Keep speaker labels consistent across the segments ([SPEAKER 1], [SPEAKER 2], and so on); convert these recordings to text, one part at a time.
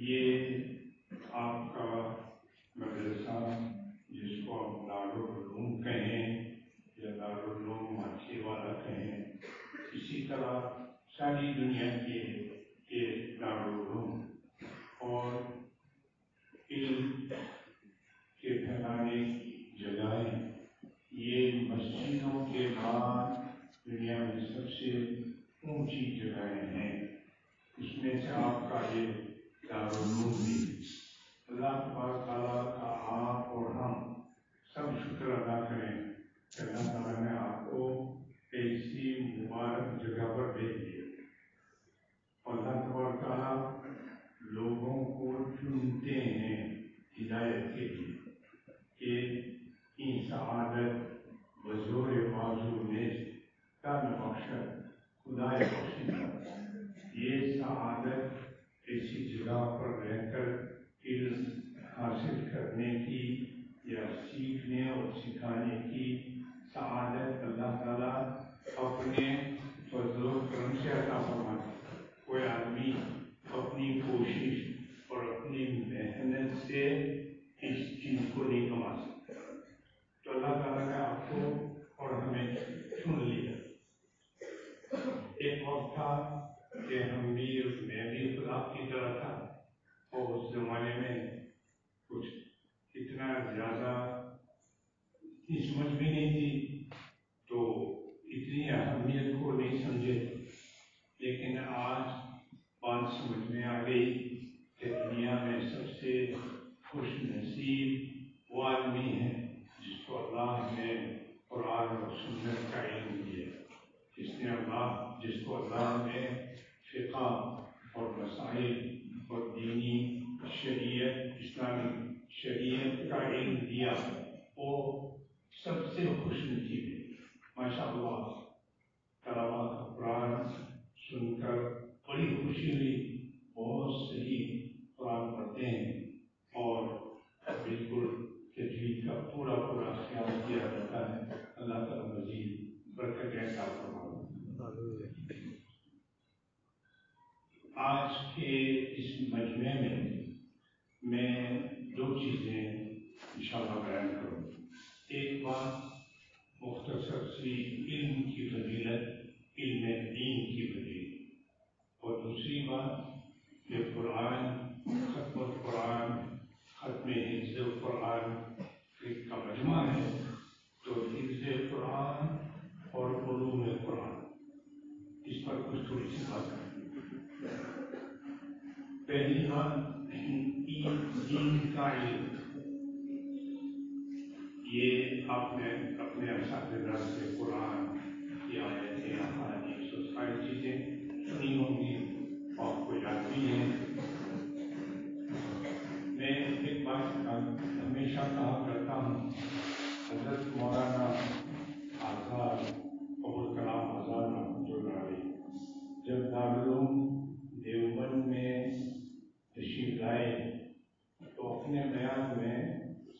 [SPEAKER 1] یہ آپ کا مدرسہ جس کو آپ دارالعلوم کہیں یا دارالعلوم ماچھی والا کہیں، اسی طرح ساری دنیا کے یہ دارالعلوم اور علم کے پھیلانے کی جگہیں یہ مسجدوں کے بعد دنیا میں سب سے اونچی جگہیں ہیں۔ اس میں سے آپ کا یہ دارالعلوم بھی۔ اللہ تبارک تعالیٰ کا آپ اور ہم سب شکر ادا کریں کہ اللہ تعالیٰ نے آپ کو ایسی مبارک جگہ پر بھیج دیا۔ اللہ تبارک تعالیٰ لوگوں کو چنتے ہیں ہدایت کے لیے کہ ان سعادت بزور بازو میں کا نقشہ خدا بخشیدہ یہ سعادت ایسی جگہ پر رہ کر علم حاصل کرنے کی یا سیکھنے اور سکھانے کی سعادت اللہ تعالیٰ اپنے فضل و کرم سے عطا فرماتا ہے۔ کوئی آدمی اپنی کوشش اور اپنی محنت سے اس چیز کو نہیں کما سکتا، تو اللہ تعالیٰ نے آپ کو اور ہمیں چن لیا۔ ایک وقت تھا کہ ہم بھی میں بھی خدا کی طرح تھا، اور اس زمانے میں کچھ اتنا زیادہ سمجھ بھی نہیں تھی تو اتنی اہمیت کو نہیں سمجھے، لیکن آج بات سمجھ میں آ گئی کہ دنیا میں سب سے خوش نصیب وہ آدمی ہے جس کو اللہ نے قرآن اور سنت کا علم دیا، جس کو اللہ نے فقہ اور مسائل اور دینی شریعت اسلامی شریعت کا علم دیا، وہ سب سے خوش نصیب ہے۔ ماشاء اللہ طلبا کا قرآن سن کر بڑی خوشی ہوئی، بہت صحیح قرآن پڑھتے ہیں اور بالکل تجوید کا پورا خیال کیا جاتا ہے۔ اللہ تعالیٰ مزید برکت عطا فرمائے۔ آج کے اس مجمع میں دو چیزیں انشاءاللہ بیان کروں۔ ایک بات مختصر سی علم کی فضیلت، علم دین کی فضیلت، اور دوسری بات کہ قرآن، ختم القرآن، ختم حفظ القرآن کا مجمع ہے، تو حفظ قرآن اور علوم قرآن، اس پر کچھ تھوڑی سی بات کریں۔ پہلی بات دین کا علم، یہ آپ نے اپنے اساتذہ سے قرآن کی آیتیں، احادیث اور ساری چیزیں سنی ہوں گی، آپ کو یاد بھی ہیں۔ میں ایک بات ہمیشہ کہا کرتا ہوں، حضرت مولانا آزاد ابوالکلام آزاد رحمۃ اللہ علیہ جب دارالعلوم دیوبند میں تشریف لائے تو اپنے بیان میں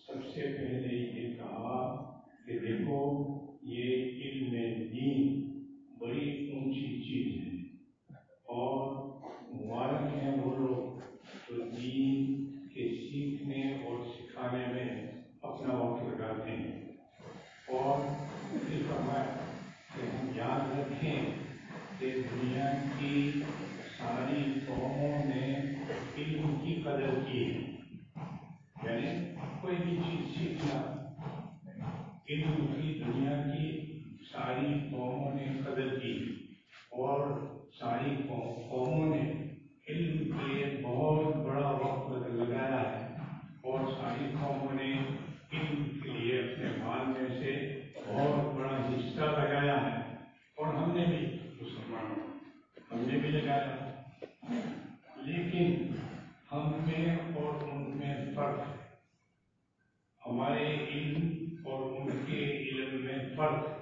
[SPEAKER 1] سب سے پہلے یہ کہا کہ دیکھو یہ علم دین بڑی اونچی چیز ہے، اور مبارک ہیں وہ لوگ جو دین کے سیکھنے اور سکھانے میں اپنا وقت لگاتے ہیں۔ اور یہ فرمایا کہ ہم یاد رکھیں کہ دنیا کی ساری قوموں نے علم کی قدر کی ہے، یعنی کوئی بھی چیز سیکھنا علم کی دنیا کی ساری قوموں نے قدر کی، اور ساری قوموں نے علم کے بہت بڑا وقت لگایا ہے، اور ساری قوموں نے علم کے لیے اپنے مال میں سے بہت بڑا حصہ لگایا ہے، اور ہم نے بھی مسلمانوں ہم نے بھی لگایا، لیکن ہم میں اور ان میں فرق ہے، ہمارے علم اور ان کے علم میں فرق۔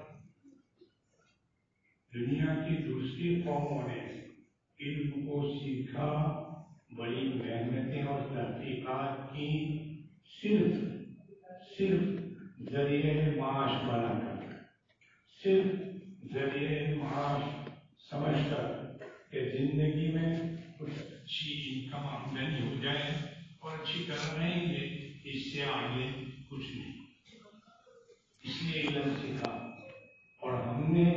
[SPEAKER 1] دنیا کی دوسری قوموں نے علم کو سیکھا، بڑی محنتیں اور تحقیقات کی، صرف ذریعہ معاش بنا کر، صرف ذریعہ معاش سمجھ کر کہ زندگی میں کچھ اچھی انکم آمدنی ہو جائے اور اچھی طرح رہیں گے، اس سے آگے کچھ نہیں۔ اس لیے علم سیکھا اور ہم نے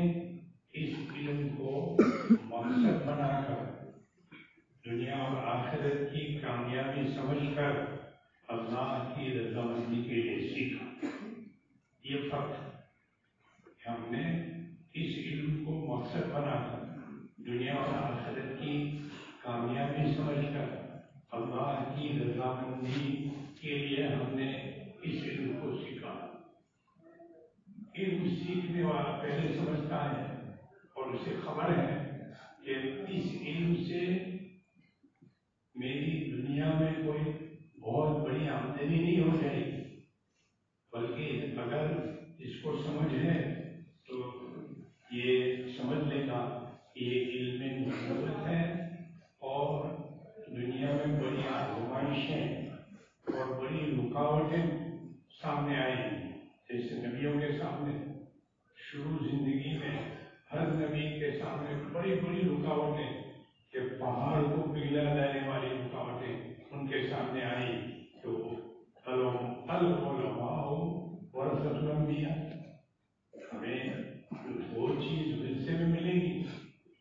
[SPEAKER 1] اس علم کو مقصد بنا کر دنیا اور آخرت کی کامیابی سمجھ کر اللہ کی رضامندی کے لیے سیکھا۔ یہ فرق ہے، ہم نے اس علم کو مقصد بنا کر دنیا اور آخرت کی کامیابی سمجھ کر اللہ کی رضامندی کے لیے ہم نے اس علم کو سیکھا۔ علم سیکھنے والا پہلے سمجھتا ہے اور اسے خبر ہے کہ اس علم سے میری دنیا میں کوئی بہت بڑی آمدنی نہیں ہو جائے گی، بلکہ اگر اس کو سمجھ ہے تو یہ سمجھ لے گا کہ یہ علم نبوت ہے اور دنیا میں بڑی آزمائشیں اور بڑی رکاوٹیں سامنے آئیں گی، جیسے نبیوں کے سامنے شروع زندگی میں ہر نبی کے سامنے بڑی بڑی رکاوٹیں کہ پہاڑ کو پگھلا دینے والی رکاوٹیں ان کے سامنے آئی تو العلماء ورثۃ الانبیاء، ہمیں وہ چیز ورثے میں ملے گی۔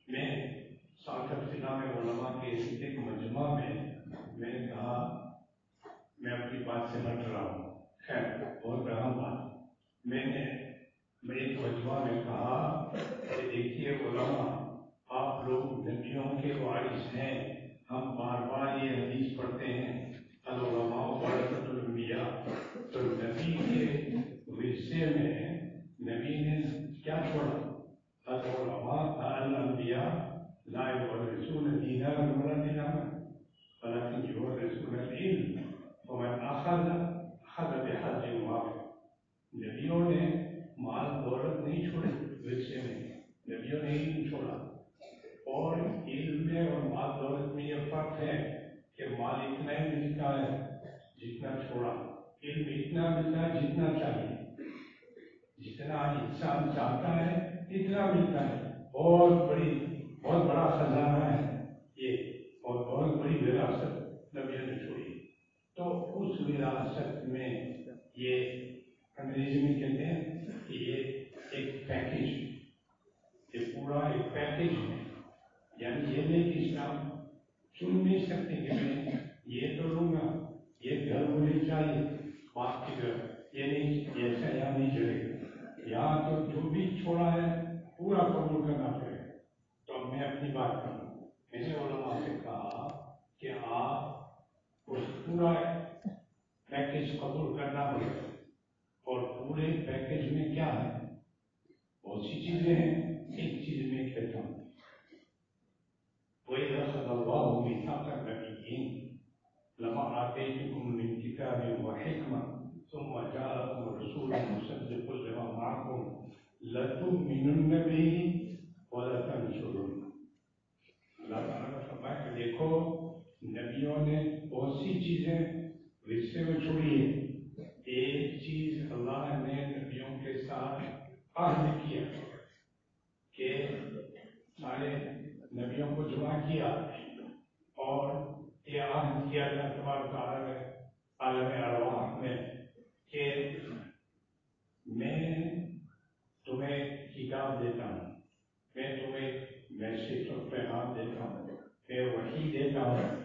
[SPEAKER 1] میں ساکت خدام علماء کے ایک مجمع میں نے کہا میں اپنی بات سے ہٹ رہا ہوں، خیر بہت اہم بات، میں نے ایک مجمع میں کہا کہ دیکھیے علماء، آپ لوگ نبیوں کے وارث ہیں، ہم بار بار یہ حدیث پڑھتے ہیں العلماء ورثۃ الانبیاء، تو نبی کے ورثے میں نبی نے کیا چھوڑا؟ العلماء الانبیاء لا يورثون دینارا ولا درہما ولكن يورثون العلم ومن اخذ بحظ وافر۔ نبیوں نے مال دولت نہیں چھوڑی ورثے میں، نبیوں نے علم چھوڑا، اور علم میں اور مال دولت میں یہ فرق ہے کہ مال اتنا ہی ملتا ہے جتنا چھوڑا، علم اتنا ملتا ہے جتنا چاہیے، جتنا انسان چاہتا ہے اتنا ملتا ہے، بہت بڑا خزانہ ہے یہ، اور بہت بڑی وراثت نبیوں نے چھوڑی۔ تو اس وراثت میں یہ انگریزی میں کہتے ہیں کہ یہ ایک پیکیج، یہ پورا ایک پیکیج ہے، یعنی یہ نہیں کہ اسلام چن نہیں سکتے کہ میں یہ تو لوں گا، یہ گھر مجھے چاہیے باپ کے گھر، یہ نہیں، ایسا یہاں نہیں چلے گا، یہاں تو جو بھی چھوڑا ہے پورا قبول کرنا پڑے گا۔ تو اب میں اپنی بات کروں، میں نے علماء سے کہا کہ آپ اس پورا پیکیج قبول کرنا پڑے گا، اور پورے پیکیج میں کیا ہے؟ بہت سی چیزیں ہیں، ایک چیز میں کہتا ہوں وَإِذْ أَخَذَ اللَّهُ مِيثَاقَ النَّبِيِّينَ لَمَا آتَيْتُكُم مِّن كِتَابٍ وَحِكْمَةٍ ثُمَّ جَاءَكُمْ رَسُولٌ مُّصَدِّقٌ لِّمَا مَعَكُمْ لَتُؤْمِنُنَّ بِهِ وَلَتَنصُرُنَّهُ۔ اللہ تعالیٰ نے فرمایا کہ دیکھو نبیوں نے بہت سی چیزیں ورثے میں چھوڑی ہے، ایک چیز اللہ نے نبیوں کے ساتھ عہد کیا کہ سارے نبیوں کو جمع کیا اور یہ عہد کیا اللہ تبارک و تعالیٰ نے عالم ارواح میں کہ میں تمہیں کتاب دیتا ہوں، میں تمہیں میسج اور پیغام دیتا ہوں، میں وحی دیتا ہوں۔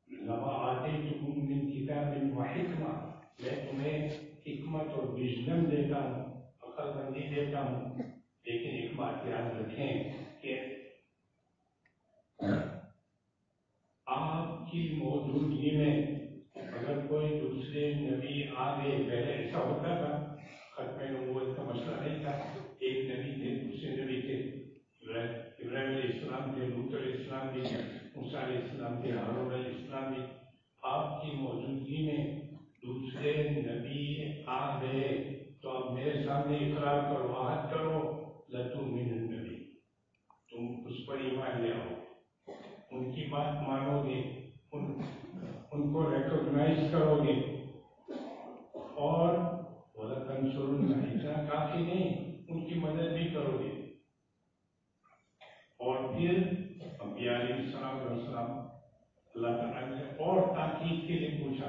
[SPEAKER 1] لما آتیتکم من کتاب وحکمہ، میں تمہیں حکمت اور وژڈم دیتا ہوں، عقل مندی دیتا ہوں، لیکن ایک بات یاد رکھیں کہ آپ کی موجودگی میں اگر کوئی دوسرے نبی آ گئے، پہلے ایسا ہوتا تھا، ختم نبوت کا مسئلہ نہیں تھا، ایک نبی تھے دوسرے نبی تھے، ابراہیم علیہ السلام تھے، لوط علیہ السلام بھی تھے، موسیٰ علیہ السلام تھے، ہارون علیہ السلام بھی، آپ کی موجودگی میں دوسرے نبی آ گئے تو آپ میرے سامنے اقرار کرو، عہد کرو، لَتُؤْمِنُنَّ بِهِ، تم اس پر ایمان لے آؤ، ان کی بات مانو گے، ان کو ریکوگنائز کرو گے، اور وَلَتَنصُرُنَّهُ، اتنا کافی نہیں، ان کی مدد بھی کرو گے، اور پھر انبیاء علیہ علیہ السلام اللہ تعالیٰ نے اور تاکید کے لیے پوچھا،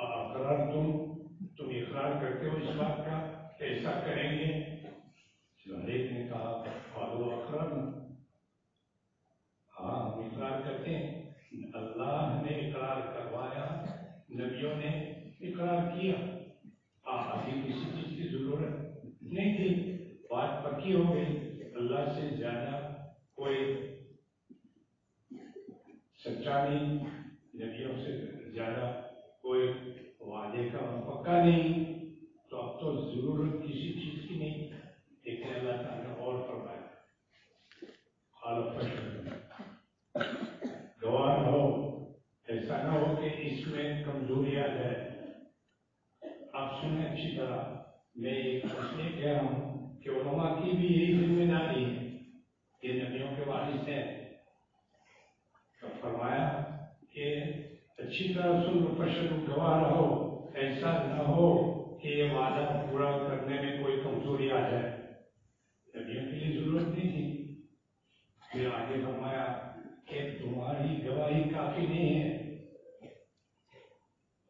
[SPEAKER 1] اقرار تم اقرار کرتے ہو اس بات کا کہ ایسا کریں گے؟ ایک نے کہا قالوا اقررنا، ہاں ہم اقرار کرتے ہیں، اللہ نے اقرار کروایا، نبیوں نے اقرار کیا، ابھی کسی چیز کی ضرورت نہیں تھی، بات پکی ہو گئی، اللہ سے زیادہ کوئی سچا نہیں، نبیوں سے زیادہ کوئی وعدے کا پکا نہیں، تو اب تو ضرورت کسی چیز کی نہیں، لیکن اللہ تعالیٰ نے اور فرمایا گواہ ہو، ایسا نہ ہو کہ اس میں کمزوری آ جائے۔ آپ سنیں اچھی طرح، میں ایک اس لیے کہہ رہا ہوں کہ علماء کی بھی یہی ذمہ داری ہے، یہ نبیوں کے وارث ہیں، تو فرمایا کہ اچھی طرح سن لو، فشہدوا، گواہ رہو، ایسا نہ ہو کہ یہ وعدہ پورا کرنے میں کوئی کمزوری آ جائے۔ نبیوں کے لیے ضرورت نہیں تھی، پھر آگے فرمایا کہ تمہاری گواہی کافی نہیں ہے،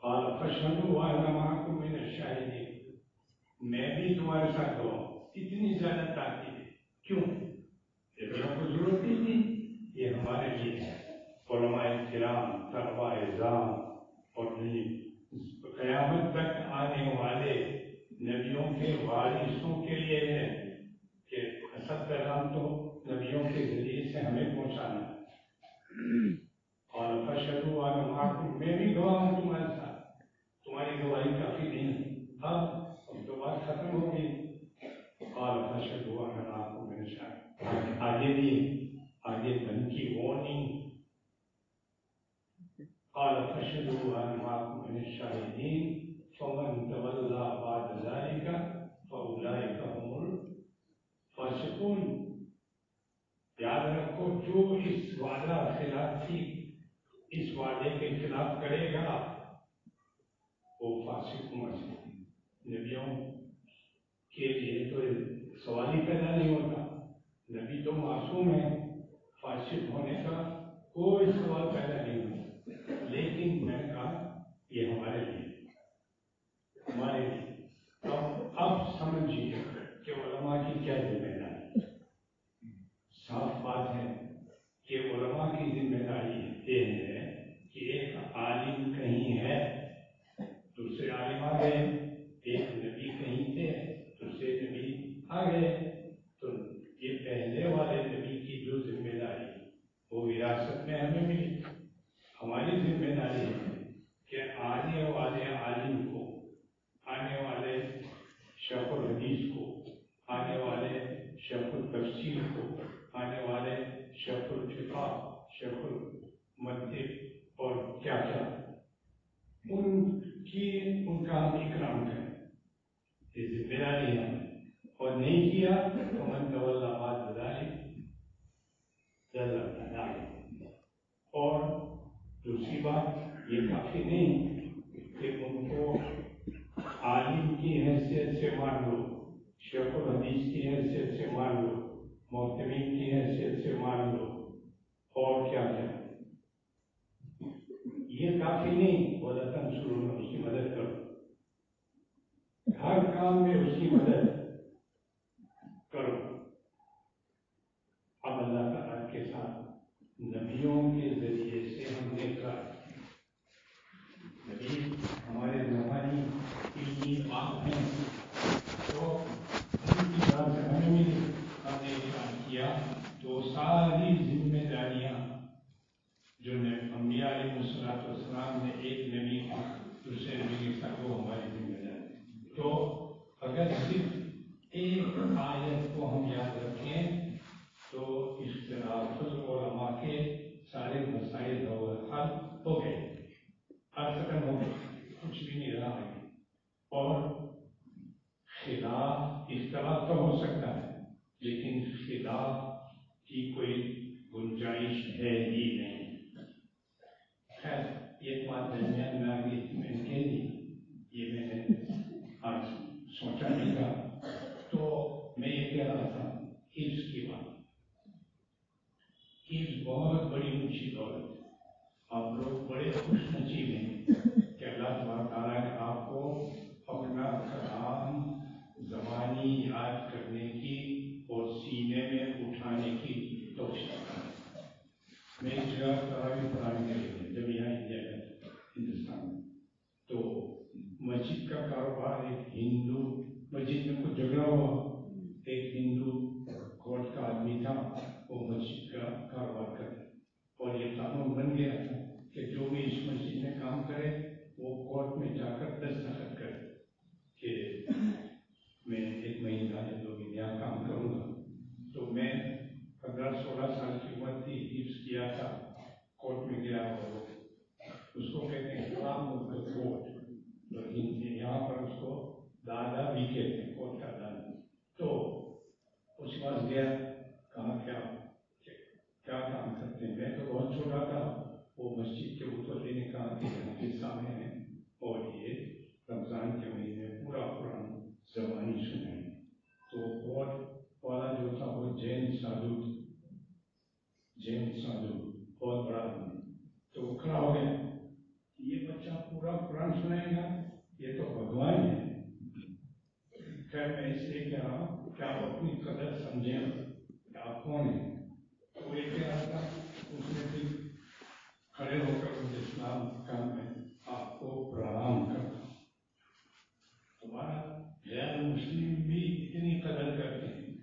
[SPEAKER 1] قال فاشهدوا وانا معكم من الشاهدين، میں بھی تمہارے ساتھ گواہ ہوں۔ اتنی زیادہ تاکید ہے، کیوں؟ نبیوں کو ضرورت نہیں تھی، یہ ہمارے لیے ہے، علماء کرام، طلباء اعظام اور قیامت تک آنے والے نبیوں کے وارثوں کے لیے ہے کہ اصل پیغام تو نبیوں کے ذریعے سے ہمیں پہنچانا ہے۔ اور فاشهدوا وانا معكم، میں بھی گواہ ہوں تمہارے ساتھ، تمہاری گواہی کافی نہیں، اب تو بات ختم ہو گئی۔ قال فاشهدوا وانا معكم من الشاهدين، آگے بھی آگے بن کی وارننگ، قال فاشهدوا وانا معكم من الشاهدين فمن تولى بعد ذلك فاولئك هم الفاسقون۔ یاد رکھو، جو اس وعدہ خلافی، اس وعدے کے خلاف کرے گا وہ فاسق ہونا چاہیے۔ نبیوں کے لیے تو سوال ہی پیدا نہیں ہوتا، نبی تو معصوم ہے، فاسق ہونے کا کوئی سوال پیدا نہیں ہوتا، لیکن میں نے کہا یہ ہمارے لیے اب سمجھیے کہ علماء کی کیا ذمہ داری۔ صاف بات ہے کہ علماء کی ذمہ داری یہ ہے کہ ایک عالم کہیں ہے، دوسرے عالم آ گئے، ایک نبی کہیں تھے، دوسرے نبی آ گئے، تو یہ پہلے والے نبی کی جو ذمہ داری وہ وراثت میں ہمیں ملی، ہماری ذمہ داری ہے کہ آنے والے عالم کو، آنے والے شیخ الحدیث کو، آنے والے شیخ التفسیر کو، آنے والے شیخ الفقہ، شیخ المنطق اور کیا کیا، ان کا ہم اکرام کریں، یہ ذمہ داری ہے، اور نہیں کیا تو من تولی بعد ذلک ضل ضلالا۔ اور دوسری بات، یہ کافی نہیں کہ ان کو عالم کی حیثیت سے مان لو، شیخ الحدیث کی حیثیت سے مان لو، معتمین کی حیثیت سے مان لو، اور کیا کیا، یہ کافی نہیں، وَلَا تَنْصُرُونَ، اس کی مدد کرو، ہر کام میں اس کی مدد کرو۔ اب اللہ تعالیٰ کے ساتھ نبیوں کے ذریعے سے ہم نے کہا، نبی ہمارے روحانی علمی بات ہیں، تو ان کی طرف سے ہمیں ملی، ہم نے کام کیا، تو ساری ذمہ داریاں جو انبیاء علیہ السلام نے ایک نبی دوسرے نبی کے ساتھ، وہ ہماری ذمہ داری۔ تو اگر صرف ایک آیت کو ہم یاد رکھیں تو اختلاف العلماء کے سارے مسائل حل ہو گئے، حل ختم ہو گئے، کچھ بھی نہیں رہا ہے، اور خلاف اختلاف تو ہو سکتا ہے لیکن خلاف کی کوئی گنجائش ہے ہی نہیں۔ خیر، ایک بات درمیان میں آ گئی تھی، میں نے کہہ دی، یہ میں نے آج سوچا نہیں تھا، تو میں یہ کہہ رہا تھا حفظ کی بات، حفظ بہت بڑی اونچی دولت ہے. آپ لوگ بڑے خوش نصیب ہیں کہ اللہ تبارک تعالیٰ نے آپ کو اپنا کلام زبانی یاد کرنے کی اور سینے میں اٹھانے کی توفیق دی. میں اس جگہ تراویح پڑھانے کے لیے جب یہاں انڈیا میں ہندوستان میں تو مسجد کا کاروبار ایک ہندو مسجد میں کچھ جھگڑا ہوا. ایک ہندو کورٹ کا آدمی تھا وہ مسجد کا کاروبار کرتا اور یہ قانون بن گیا تھا کہ جو بھی اس مسجد میں کام کرے وہ کورٹ میں جا کر دستخط کرے کہ میں 1 مہینہ یا 2 مہینے یہاں کام کروں گا. تو میں 15-16 سال کی عمر تھی, حفظ کیا تھا, کورٹ میں گیا اور اس کو کہتے ہیں کلام کورٹ, تو یہاں پر اس کو دادا بھی کہتے ہیں, کورٹ کا دادا. تو اس کے پاس گیا, کہا کیا کام کرتے ہیں. میں تو بہت چھوٹا تھا. وہ مسجد کے متولی نے کہا کہ حافظ صاحب ہیں اور یہ رمضان کے مہینے پورا قرآن زبانی سنائیں. تو کورٹ والا جو تھا وہ جین سادھو بہت بڑا آدمی. تو وہ کھڑا ہو گیا, یہ بچہ پورا قرآن سنائے گا, یہ تو بھگوان ہے. خیر میں اس لیے کہہ رہا ہوں کہ آپ اپنی قدر سمجھیں کہ آپ کون ہیں. تو یہ کہہ رہا تھا, اس نے پھر کھڑے ہو کر مجھے اسلام کا میں آپ کو پرنام کرتا ہوں. تمہارا غیر مسلم بھی اتنی قدر کرتے ہیں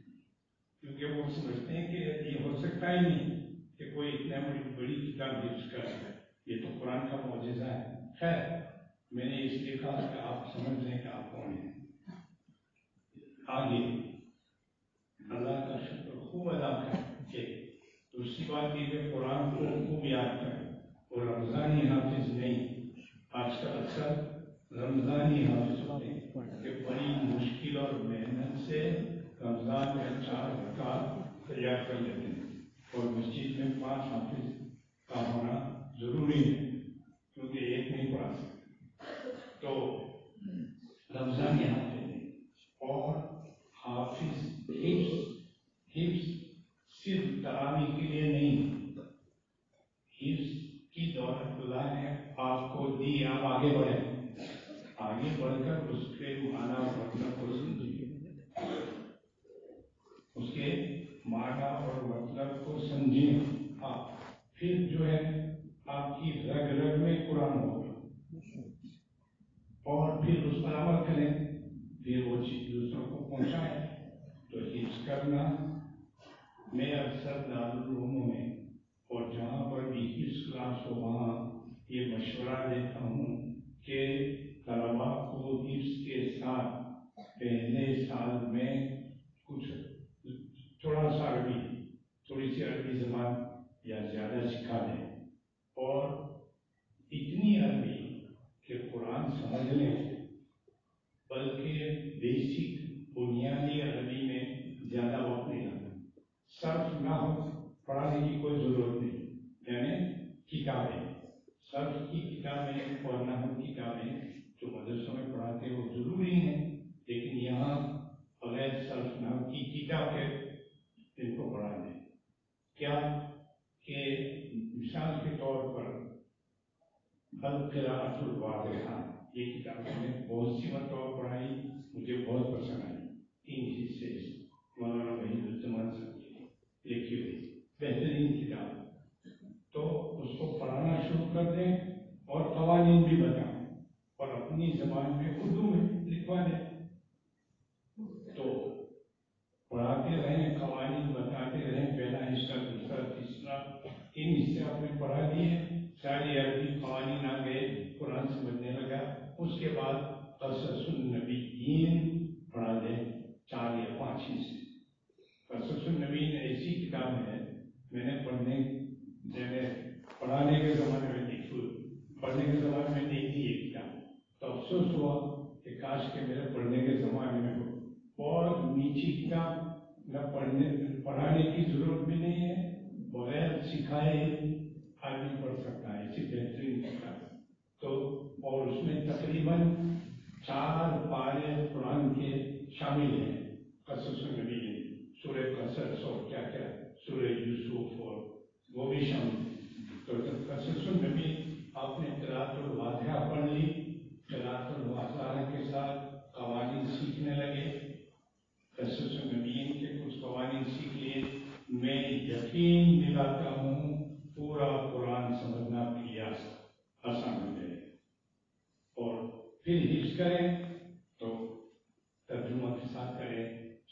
[SPEAKER 1] کیونکہ وہ سمجھتے ہیں کہ یہ ہو سکتا ہی نہیں کہ کوئی اتنا بڑی کتاب حفظ کر ہے, یہ تو قرآن کا معجزہ ہے. خیر میں نے اس لیے کہا کہ آپ سمجھ لیں کہ آپ کون ہیں. آگے اللہ کا شکر خوب ادا کریں کہ دوسری بات یہ کہ قرآن کو خوب یاد کریں اور رمضانی حافظ نہیں. آج کل اکثر رمضانی حافظ ہوتے ہیں کہ بڑی مشکل اور محنت سے رمضان میں 4 رکعات تیار کر لیتے ہیں اور مسجد میں 5 حافظ کا ہونا ضروری ہے کیونکہ ایک نہیں پڑھا سکتے. تو رمضانی حافظ ہیں اور حافظ حفظ صرف تراویح کے لیے نہیں, حفظ کی دولت اللہ نے آپ کو دی. آپ آگے بڑھ کر اس کے معنی اور مطلب کو سمجھیں, اس کے معنی اور مطلب کو سمجھیں. پھر جو ہے آپ کی رگ رگ میں قرآن ہوگا اور پھر اس پر عمل کریں, پھر وہ چیز دوسروں کو پہنچائیں. تو حفظ کرنا میں اکثر دارالعلوموں میں اور جہاں پر بھی حفظ کلاس ہو وہاں یہ مشورہ دیتا ہوں کہ طلباء کو حفظ کے ساتھ پہلے سال میں کچھ تھوڑی سی عربی زبان یا زیادہ سکھا دیں اور اتنی عربی کہ قرآن سمجھ لیں, بلکہ بیسک بنیادی عربی میں زیادہ وقت نہیں لگتا. صرف نہ ہو پڑھانے کی کوئی ضرورت نہیں, یعنی کتابیں, صرف کی کتابیں اور نحو کتابیں جو مدرسوں میں پڑھاتے وہ ضروری ہیں, لیکن یہاں بغیر صرف نحو کی کتاب کے ان کو پڑھا دیں. کیا کہ مثال کے طور پر القراءۃ الواضحہ یہ کتاب میں نے بہت سی مرتبہ پڑھائی, مجھے بہت پسند آئی. 3 حصے مولانا وحید الزمان صاحب کی لکھی ہوئی بہترین کتاب. تو اس کو پڑھانا شروع کر دیں اور قوانین بھی بتائیں اور اپنی زبان میں اردو میں لکھوا دیں. تو پڑھاتے رہیں, قوانین بتاتے رہیں, پہلا حصہ دوسرا تیسرا 3 حصے آپ نے پڑھا دیے, ساری عربی قوانین آ گئے, قرآن سمجھنے لگا. اس کے بعد قصص النبیین پڑھا دیں 4 یا 5 حصے. قصص النبیین ایسی کتاب ہے میں نے پڑھانے کے زمانے میں دیکھی, پڑھنے کے زمانے میں نہیں تھی یہ کتاب. تو افسوس ہوا کہ کاش کے میرے پڑھنے کے زمانے میں ہو. بہت میٹھی کتاب, نہ پڑھانے کی ضرورت بھی نہیں ہے, بغیر سکھائے آدمی پڑھ سکتا ہے, ایسی بہترین کتاب. تو اور اس میں تقریباً 4 پارے قرآن کے شامل ہیں. قصص النبیین, سورہ قصص اور کیا سورہ یوسف اور بھی شامل ہے۔ تو قصص النبی آپ نے قراءۃ الواضحہ پڑھ لی، قراءۃ الواضحہ کے ساتھ قوانین سیکھنے لگے، قصص النبیین کے کچھ قوانین سیکھ لیے، میں یقین دلاتا ہوں پورا قرآن سمجھنا بھی آسان ہو جائے۔ اور پھر حفظ کریں تو ترجمہ کے ساتھ کریں،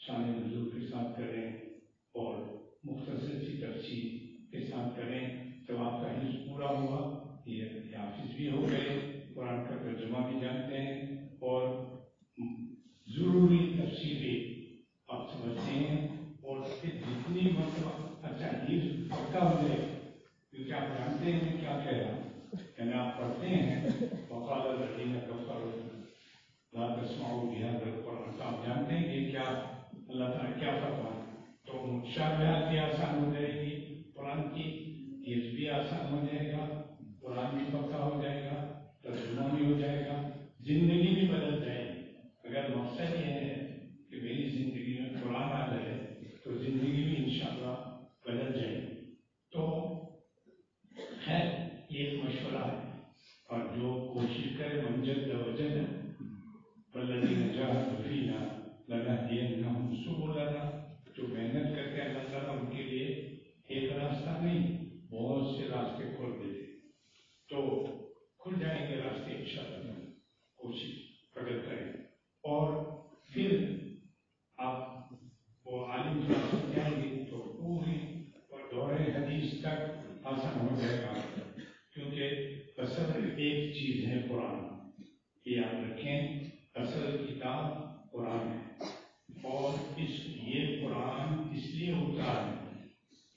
[SPEAKER 1] شان نزول کے ساتھ کریں، اور مختصر سی تفسیر کے ساتھ کریں۔ جب آپ کا حفظ پورا ہوا، یہ حافظ بھی ہو گئے، قرآن کا ترجمہ بھی جانتے ہیں، اور ضروری تفسیریں آپ سمجھتے ہیں، اور پھر جتنی مرتبہ اچھا حفظ پکا ہو جائے، کیونکہ آپ جانتے ہیں کیا کہہ رہا ہوں، یعنی آپ پڑھتے ہیں وقال الذین کفروا لا تسمعوا بهذا القرآن، تو آپ جانتے ہیں کہ کیا اللہ تعالیٰ کیا فرمائے، تو مشابہت بھی آسان ہو جائے گی قرآن کی، حفظ بھی آسان ہو جائے گا، قرآن بھی پکا ہو جائے گا، ترجمہ بھی ہو جائے گا، زندگی بھی بدل جائے گی۔ اگر مقصد یہ ہے کہ میری زندگی میں قرآن آ جائے تو زندگی بھی انشاءاللہ بدل جائے گی۔ تو خیر یہ ایک مشورہ ہے، اور جو کوشش کرے منجد وجد والذین جاہدوا فینا لنہدینہم سبلنا، جو محنت کرتے ہیں اللہ تعالیٰ ان کے لیے ایک راستہ نہیں بہت سے راستے کھول دیتے، تو کھل جائیں گے راستے انشاءاللہ، کوشش اگر کریں۔ اور پھر آپ وہ عالم سے جائیں گے تو پوری دور حدیث تک آسان ہو جائے گا، کیونکہ اصل ایک چیز ہے قرآن، یہ یاد رکھیں، اصل کتاب قرآن ہے، اور یہ قرآن اس لیے ہوتا ہے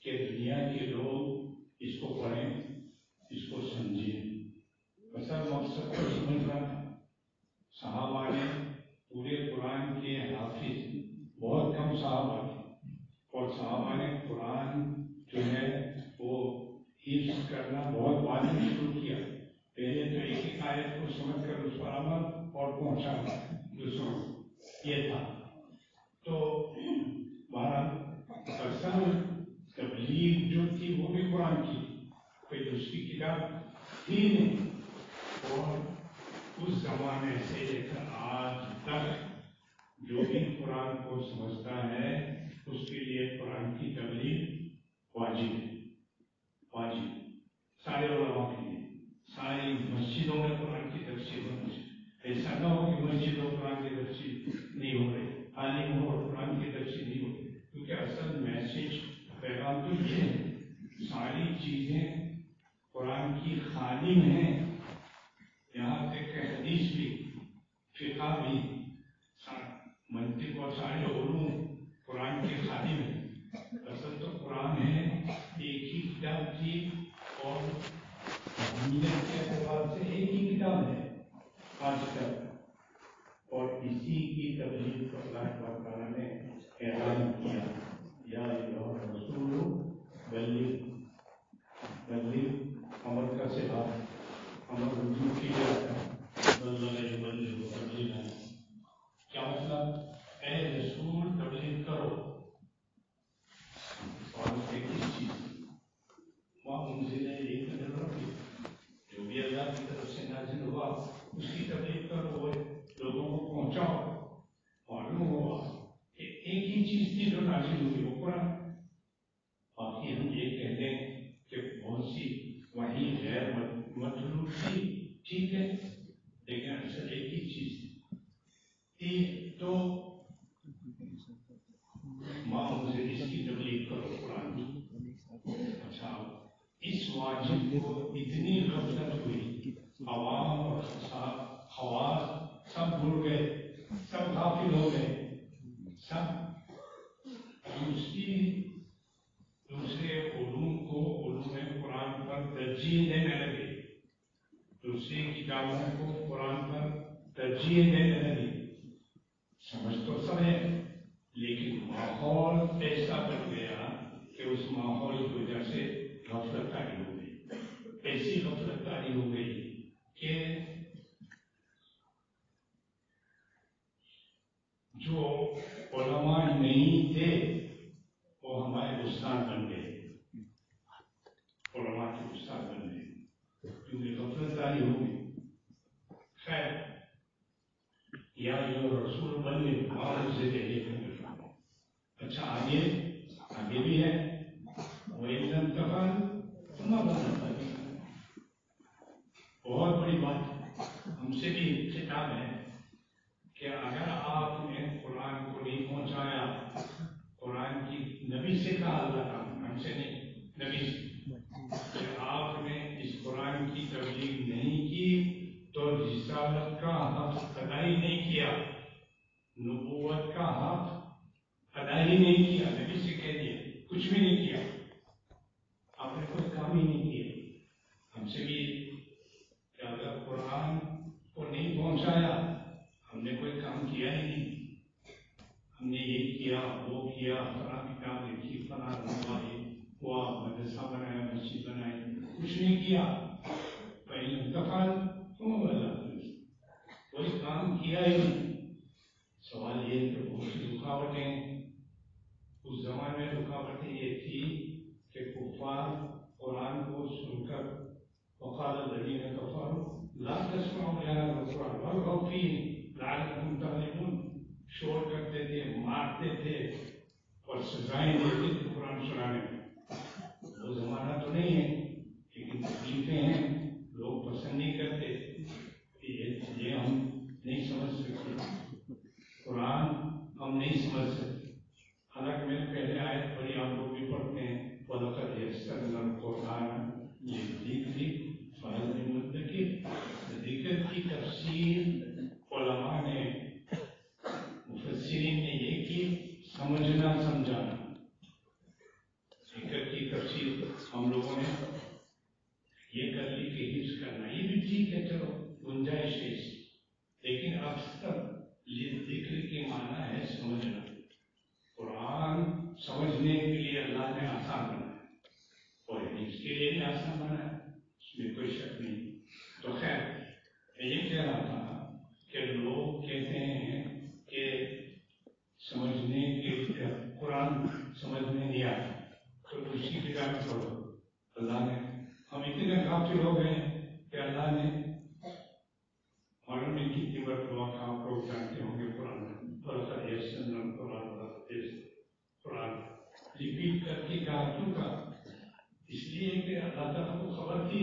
[SPEAKER 1] کہ دنیا کے لوگ اس کو پڑھیں، اس کو سمجھیں۔ اصل مقصد کو سمجھنا تھا۔ صحابہ نے پورے قرآن کے حافظ بہت کم صحابہ تھے، اور صحابہ نے قرآن جو ہے وہ حفظ کرنا بہت بعد میں شروع کیا۔ پہلے تو ایک ایک آیت کو سمجھ کر اس پر عمل اور پہنچانا دوسروں کو، یہ تھا۔ تو بہرحال اصل تبلیغ جو تھی وہ بھی قرآن کی، کوئی دوسری کتاب تھی نہیں، اور اس زمانے سے لے کر آج تک جو بھی قرآن کو سمجھتا ہے اس کے لیے قرآن کی تبلیغ واجب ہے، واجب سارے علماء کے لیے۔ ساری مسجدوں میں قرآن کی تفسیر ہونی چاہیے، ایسا نہ ہو کہ مسجدوں قرآن کی تفسیر نہیں ہو رہی، عالم ہو اور قرآن کی تفسیر نہیں ہو رہی، کیونکہ اصل میسج پیغام تو یہ ہے، ساری چیزیں قرآن کی خادم ہیں، یہاں تک کہ حدیث بھی، فقہ بھی، منطق اور سارے علوم قرآن کے خادم ہیں۔ اصل تو قرآن ہے، ایک ہی کتاب تھی، اور اہمیت کے اعتبار سے ایک ہی کتاب ہے آج تک، اور اسی کی تبلیغ کو اللہ تعالیٰ نے اعلان کیا، یا ایھا الرسول بلغ، امر کا صیغہ، امر رجوع کی جاتا ہے، بلغ یبلغ تبلیغا، کیا مطلب؟ اے رسول تبلیغ کرو، اور ایک ہی چیز وہاں انزل الیک من ربک، جو بھی اللہ کی طرف سے نازل ہوا اس کی تبلیغ کرو، وہ لوگوں کو پہنچاؤ۔ معلوم ہوا کہ ایک ہی چیز تھی جو نازل ہوئی، وہ قرآن۔ باقی ہم یہ کہہ دیں کہ بہت سی وحی غیر مطلوب تھی، ٹھیک ہے، لیکن اصل ایک ہی چیز تھی، تو ماں سے اس کی تبلیغ کرو قرآن کی۔ اچھا، اس واجب کو اتنی غفلت ہوئی، عوام اور خواص سب بھول گئے، سب غافل ہو گئے، سب دوسرے علوم کو علوم قرآن پر ترجیح دینے لگے، دوسری کتابوں کو قرآن پر ترجیح دینے لگے۔ سمجھ تو سب ہے، لیکن ماحول ایسا بن گیا کہ اس ماحول کی وجہ سے غفلت طاری ہو گئی، ایسی غفلت طاری ہو گئی کہ جو علماء نہیں تھے وہ ہمارے استاد بن گئے، ساری ہو گئی. خیر یا رسول بننے وہاں سے دے دے. اچھا آگے بھی ہے وَإِلَّمْ تَفْعَلُوا فَمَا بَلَغْتُمْ. بہت بڑی بات ہم سے بھی خطاب ہے کہ اگر آپ نے قرآن کو نہیں پہنچایا، قرآن کی نبی سے کہا اللہ تعالیٰ، ہم سے نہیں، نبی سے، کہ آپ نے اس قرآن کی تبلیغ نہیں کی تو رسالت کا حق ادا ہی نہیں کیا، نبوت کا حق ادا ہی نہیں کیا. نبی سے کہہ دیا کچھ بھی نہیں کیا، آپ نے کوئی کام ہی نہیں کیا. ہم سے بھی کہ اگر قرآن کو نہیں پہنچایا ہم نے کوئی کام کیا ہی نہیں، ہم نے یہ کیا وہ کیا، فلاں کتاب لکھی، فلاں ہوا، مدرسہ بنایا، مسجد بنائی، کچھ نہیں کیا. پہلے تفعل کوئی کام کیا ہی نہیں. سوال یہ ہے کہ بہت سی رکاوٹیں اس زمانے میں، رکاوٹیں یہ تھی کہ کفار قرآن کو سن کر وقال الذين كفروا لا تسمعوا لهذا القرآن والغوا فيه لعلكم تغلبون، شور کرتے تھے، مارتے تھے اور سزائیں دیتے تھے قرآن سنانے میں. وہ زمانہ تو نہیں ہے لیکن تکلیفیں ہیں، لوگ پسند نہیں کرتے. یہ ہم نہیں سمجھ سکتے، قرآن ہم نہیں سمجھ سکتے. حالانکہ میں نے پہلے آیت پڑھی، آپ لوگ بھی پڑھتے ہیں وَلَقَدْ يَسَّرْنَا الْقُرْآنَ لِلذِّكْرِ فَهَلْ مِن مُدَّكِرٍ. ذکر کی تفسیر علماء نے، مفسرین نے یہ کی سمجھنا سمجھانا. ذکر کی تفسیر ہم لوگوں نے یہ کر لی کہ حفظ کرنا، یہ بھی ٹھیک ہے، چلو گنجائش ہے اس، لیکن اکثر ذکر کے معنی ہے سمجھنا. قرآن سمجھنے کے لیے اللہ نے آسان بنایا اور حفظ کے لیے بھی آسان بنایا، اس میں کوئی شک نہیں. تو خیر میں یہ کہہ رہا تھا کہ لوگ کہتے ہیں کہ سمجھنے کے قرآن سمجھنے نہیں آتا تو دوسری کتابیں پڑھو. اللہ نے، ہم اتنے غافل ہو گئے کہ اللہ نے، معلوم نہیں کتنی مرتبہ کا آپ لوگ جانتے ہوں گے قرآن وَلَقَدْ يَسَّرْنَا الْقُرْآنَ قرآن ریپیٹ کر کے کہا. کیوں کہا؟ اس لیے کہ اللہ تعالیٰ کو خبر تھی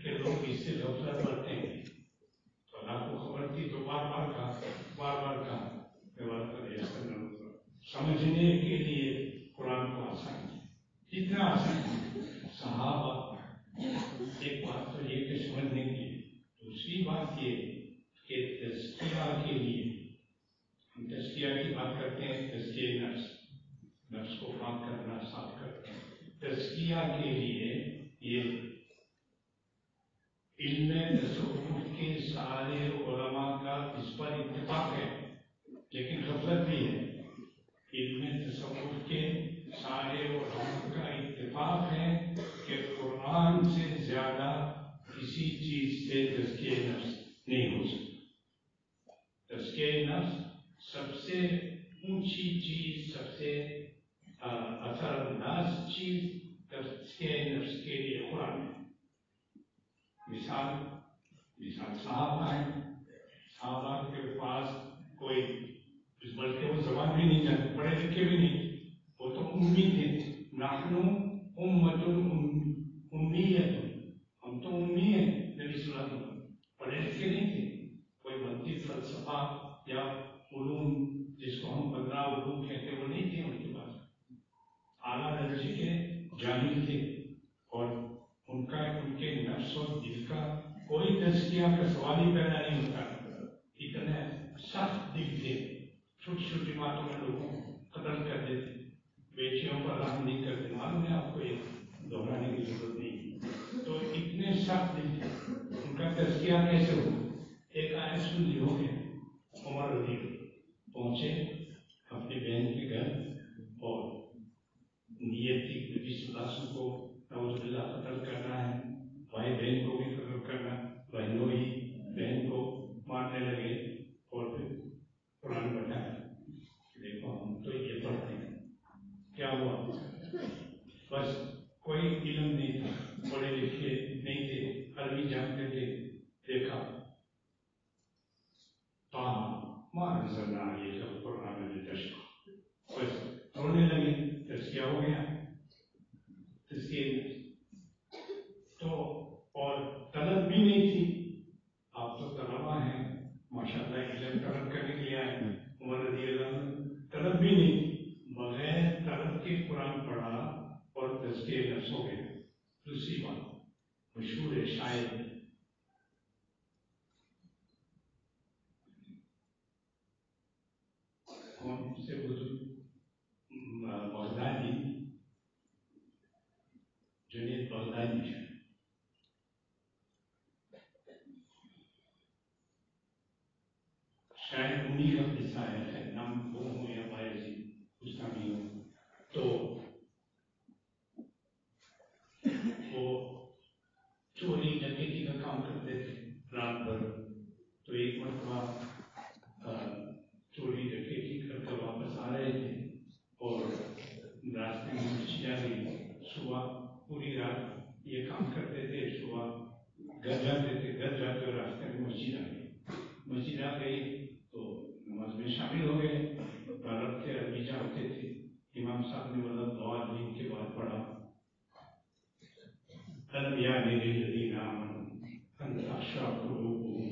[SPEAKER 1] کہ لوگ اس سے غفلت برتیں گے، تو اللہ کو خبر تھی تو بار بار کہا سمجھنے کے لیے قرآن کو آسان کیا. اتنا آسان صحابہ، ایک بات تو یہ کہ سمجھنے کے لیے، دوسری بات یہ کہ تزکیہ کے لیے، ہم تزکیہ کی بات کرتے ہیں، تزکیہ نفس کو پاک کرنا، صاف کرنا. تزکیہ کے لیے یہ علم تصوف کے سارے علماء کا اس پر اتفاق ہے، لیکن غفلت بھی ہے. علم تصوف کے سارے علماء کا اتفاق ہے کہ قرآن سے زیادہ کسی چیز سے تزکیہ نفس نہیں ہو سکتا. تزکیہ نفس سب سے اونچی چیز، سب سے اثر انداز چیز تزکیہ نفس کے لیے قرآن ہے. مثال صحابہ ہیں، صحابہ کے پاس کوئی، بلکہ وہ زبان بھی نہیں جانتے، پڑھے لکھے بھی نہیں، وہ تو امی تھے. نحن امۃ امیۃ، ہم تو امی ہیں. نبی صلی اللہ علیہ وسلم پڑھے لکھے نہیں تھے، کوئی منطق، فلسفہ یا علوم جس کو ہم 15 علوم کہتے ہیں وہ نہیں تھے ان کے پاس. اعلیٰ درجے کے جاہل تھے اور ان کے نفس و دل کا کوئی تزکیہ کا سوال ہی پیدا نہیں ہوتا. اتنے سخت دل تھے، چھوٹی چھوٹی باتوں میں لوگوں کو قتل کر دیتے، بیٹیوں پر رحم نہیں کرتے. معلوم ہے آپ کو، یہ دہرانے کی ضرورت نہیں. تو اتنے سخت دل تھے، ان کا تزکیہ کیسے ہو؟ ایک آیت سن لی ہو گیا. عمر رضی پہنچے اپنی بہن کے گھر اور نیت تھی نبی صلی اللہ علیہ وسلم کو نعوذ باللہ قتل کرنا ہے، بھائی بہن کو بھی قتل کرنا، بہنوں ہی بہن کو مارنے لگے. اور پھر قرآن بتایا، دیکھو ہم تو یہ پڑھتے ہیں. کیا ہوا؟ بس کوئی علم نہیں تھا، پڑھے لکھے نہیں تھے، عربی جانتے تھے تزکیہ نفس ہو گیا. دوسری بات مشہور شاعر کون سے بزرگ بغدادی جنید بغدادی شاید انہیں کا قصہ ہے. نام وہ ہوں یا باعثی اس کا بھی ہو. تو وہ چوری ڈکیتی کا کام کرتے تھے رات بھر. تو ایک مرتبہ چوری ڈکیتی کر کر واپس آ رہے تھے اور راستے میں مچھلی آ گئی. صبح پوری رات یہ کام کرتے تھے, صبح گھر جاتے تھے, گھر جاتے اور راستے میں مسجد آ گئی. مسجد آ گئی تو نماز میں شامل ہو گئے. عرب تھے, عربی جانتے تھے. امام صاحب نے مطلب دعا دین کے بعد پڑھا ألم يعن للذين آمنوا أن تخشع قلوبهم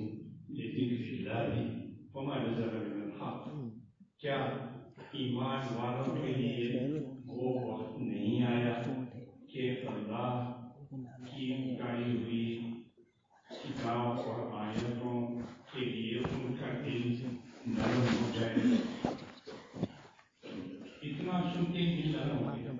[SPEAKER 1] لذكر الله وما نزل من الحق. کیا ایمان والوں کے لیے وہ وقت نہیں آیا کہ اللہ کی اتاری ہوئی کتاب اور آیتوں کے لیے ان کا دل نرم ہو جائے؟ اتنا سنتے ہی دل نرم ہو گیا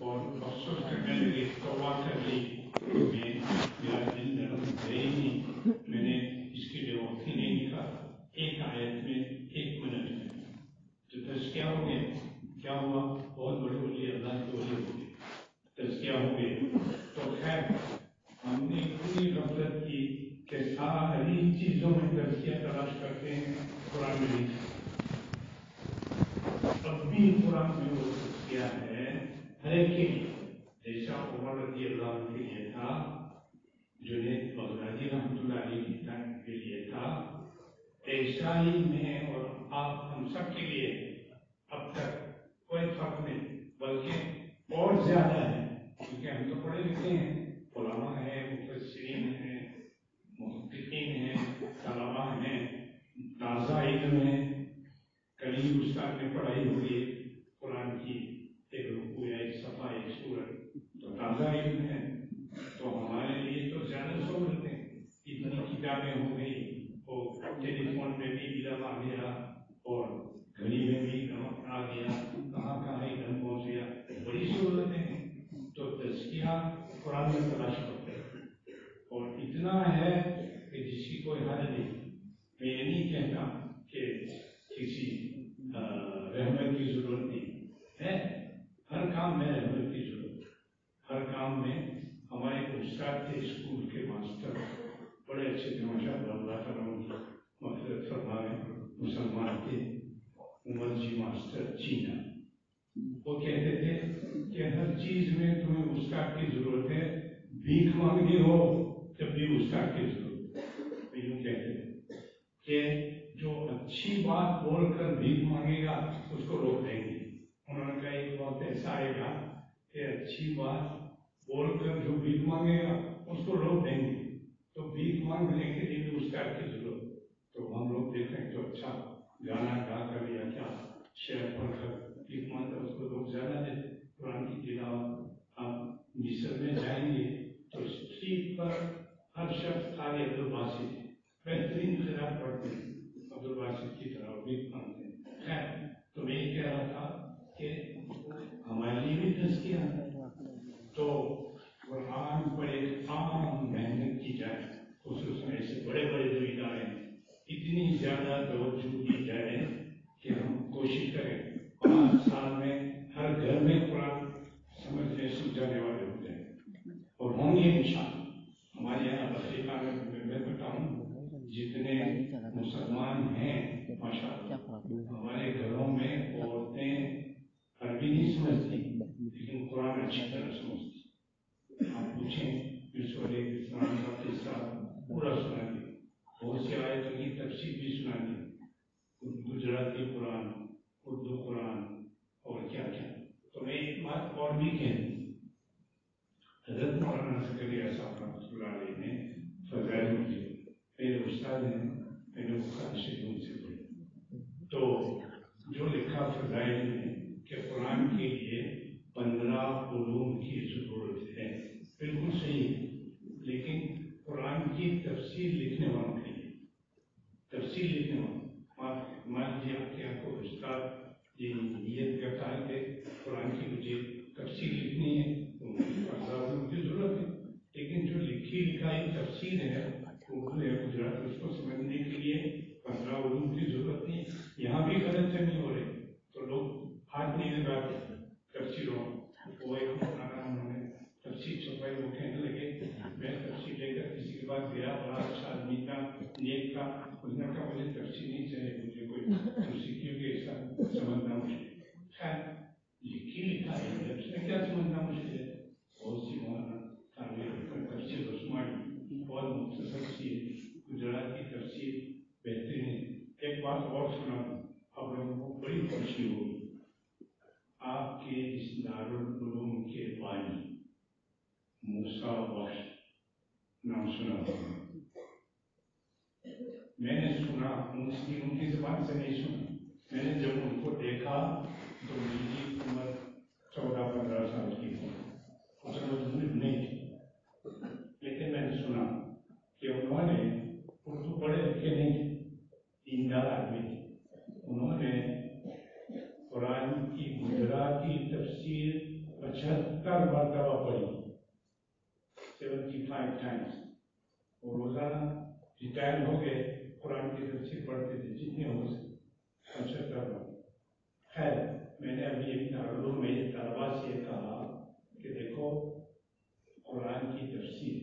[SPEAKER 1] اور افسوس کرنے لگے, توبہ کر لی, میرا دل نرم ہے ہی نہیں, میں نے اس کے لیے وقت ہی نہیں نکالا. ایک آیت میں 1 منٹ میں تو تزکیہ ہو گیا. کیا ہوا؟ بہت بڑے ولی اللہ کے ولی ہو گئے, تزکیہ ہو گئے. تو خیر ہم نے پوری غفلت کی کہ ساری چیزوں میں تزکیہ تلاش کرتے ہیں, قرآن میں نہیں. اب بھی قرآن میں وہ تزکیہ ہے ہر ایک کے لیے. جیسا عمر رضی اللہ عنہ کے لیے تھا, جنید بغدادی رحمۃ اللہ علیہ کے لیے تھا, ایسا ہی میں اور آپ ہم سب کے لیے اب تک کوئی فرق نہیں, بلکہ اور زیادہ ہے. کیونکہ ہم تو پڑھے لکھے ہیں, علماء ہیں, مفسرین ہیں, محققین ہیں, طلباء ہیں, تازہ علم ہیں. قریب استاد نے پڑھائی ہوئی ہے قرآن کی, ایک رکوع یا ایک صفحہ ایک سورت, تو تازہ علم ہے. تو ہمارے لیے تو زیادہ سہولت ہے. اتنی کتابیں ہو گئی, اور ٹیلی فون میں بھی علم آ گیا اور گھڑی میں بھی علم آ گیا, کہاں کہاں علم پہنچ گیا, بڑی سہولتیں ہیں. تو تزکیہ قرآن میں تلاش کرتے ہیں اور اتنا ہے کہ جس کی کوئی حد نہیں. میں یہ نہیں کہتا کہ کسی رحمت کی ضرورت نہیں ہے, ہر کام میں رحمت کی ضرورت. ہر کام میں ہمارے استاد تھے, اسکول کے ماسٹر بڑے اچھے تھے ماشاء اللہ, اللہ تعالیٰ ان کی مغفرت فرمائے. مسلمان تھے, عمر جی ماسٹر چینا. وہ کہتے تھے کہ ہر چیز میں تمہیں استاد کی ضرورت ہے, بھیک مانگنی ہو جب بھی استاد کی ضرورت ہے. یوں کہتے تھے کہ جو اچھی بات بول کر بھیک مانگے گا اس کو روک دیں گے. انہوں نے کہا ایک وقت ایسا آئے گا کہ اچھی بات بول کر جو بھیک مانگے گا اس کو روک دیں گے. تو بھیک مانگنے کے لیے بھی استاد کی ضرورت. تو ہم لوگ دیکھیں تو اچھا گانا گا کر یا کیا شعر پڑھ کر بھیک مانگتا اس کو لوگ زیادہ دیتے. قرآن کی تلاوت آپ مصر میں جائیں گے تو اسٹریٹ پر ہر شخص قاری عبدالباسط بہترین قرات پڑھتے ہیں, عبدالباسط کی طرح بھیک مانگتے ہیں. خیر تو میں یہ کہہ رہا تھا کہ ہمارے لیے بھی تزکیہ ہے. تو قرآن پر ایک عام محنت کی جائے, خصوصاً ایسے بڑے بڑے جو ادارے ہیں, اتنی زیادہ توجہ دی جائے کہ ہم کوشش کریں 5 سال میں ہر گھر میں قرآن سمجھنے سمجھانے والے ہو جائیں, اور ہوں گے انشاءاللہ. ہمارے یہاں افریقہ میں بتاؤں جتنے مسلمان ہیں ماشاءاللہ, ہمارے گھروں میں عورتیں عربی نہیں سمجھتی لیکن قرآن اچھی طرح سمجھتی. آپ پوچھیں یوسف علیہ السلام کا قصہ پورا سنا دیں, بہت سی آیتوں کی تفسیر بھی سنا دیں, گجراتی قرآن, اردو قرآن اور کیا کیا. تو میں ایک بات اور بھی کہہ دوں, حضرت مولانا زکریا صاحب رحمۃ اللہ علیہ نے فضائل مجھے میرے استاد ہیں, میں نے بخاری شریف ان سے پڑھی. تو جو لکھا فضائل میں کہ قرآن کے لیے 15 زیادہ علوم کی ضرورت ہے. بالکل صحیح. لیکن قرآن کی تفسیر لکھنے والوں کے لیے تفسیر لکھنے والوں مان لیجیے آپ کے یہاں کو استاد یہ نیت کرتا ہے کہ قرآن کی مجھے تفسیر لکھنی ہے تو 1000 علوم کی ضرورت ہے. لیکن جو لکھی لکھائی تفسیر ہے اردو یا گجرات اس کو سمجھنے کے لیے 15 علوم کی ضرورت نہیں. یہاں بھی غلط فہمی ہو رہی تو لوگ ہاتھ نہیں لگاتے تفسیروں. وہ ایک مولانا انہوں نے تفسیر چھپائی وہ کہنے لگے میں تفسیر لے کر کسی کے پاس گیا بڑا اچھا آدمی تھا نیک تھا. اس نے کہا مجھے تفسیر نہیں چاہیے مجھے کوئی موسیقی کے ایسا سمجھنا مشکل. خیر لکھی لکھائی ہے اس میں کیا سمجھنا مشکل ہے. بہت سی مولانا تفسیر عثمانی بہت مختصر سی گجرات کی تفسیر بہترین ہے. ایک بات اور سنا آپ لوگوں کو بڑی خوشی ہوگی. آپ کے اس دارالعلوم کے بانی موسیٰ بخش نام سنا ہوگا. میں نے سنا ان کی زبان سے نہیں سنا. میں نے جب ان کو دیکھا تو میری عمر 14-15 سال کی تھی. اس مجبور نہیں تھی. لیکن میں نے سنا کہ انہوں نے اردو پڑھے لکھے نہیں تھے دیندار آدمی تھے. انہوں نے قرآن کی گجراتی تفسیر 75 مرتبہ پڑھی 75 ٹائمز. اور روزانہ ریٹائر ہو گئے قرآن کی تفسیر پڑھتے تھے جتنے ہو سکے 75 بار. خیر میں نے ابھی ایک دارالعلوم میں طلبا سے کہا کہ دیکھو قرآن کی تفسیر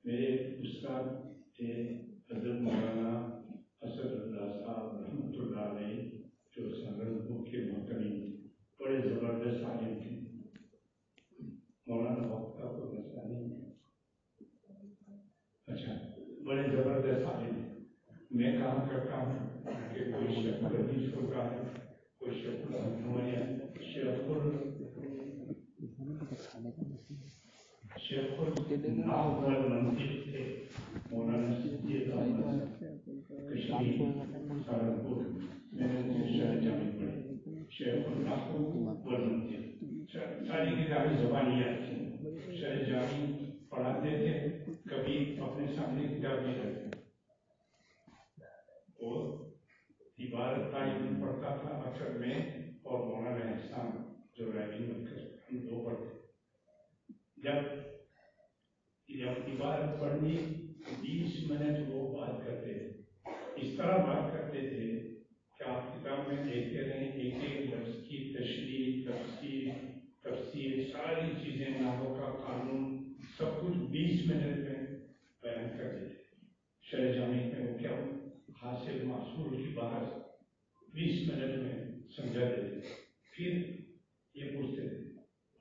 [SPEAKER 1] میرے استاد تھے حضرت مولانا اسد اللہ صاحب رحمۃ اللہ علیہ جو سہارنپور کے محترم بڑے زبردست عالم تھے. مولانا وقت کا کوئی مسئلہ نہیں ہے. اچھا بڑے زبردست عالم ہیں. میں کہا کرتا ہوں کہ کوئی شیخ الحدیث ہوتا ہے کوئی شیخ النحو والمنطق تھے مولانا صدیق احمد کشمیری سہارنپور. میں نے ان سے شرح جامع پڑھی شیخ النحو والمنطق. ساری کتابیں زبانیات تھیں. شرح جامع پڑھاتے تھے. کبھی اپنے سامنے کتاب نہیں رکھتے. اور عبارت تعلیم پڑھتا تھا اکثر میں اور مولانا احسان جو رائٹنگ مرکز ہم دو پڑھتے. جب عبارت پڑھنی 20 منٹ وہ بات کرتے تھے. اس طرح بات کرتے تھے کہ آپ کتاب میں دیکھتے رہیں ایک ایک لفظ کی تشریح تفسیر ساری چیزیں نحو کا قانون سب کچھ 20 منٹ میں بیان کر دیتے. شرح جامع میں وہ کیا حاصل محصول کی باہر 20 منٹ میں سمجھا دیتے. پھر یہ پوچھتے تھے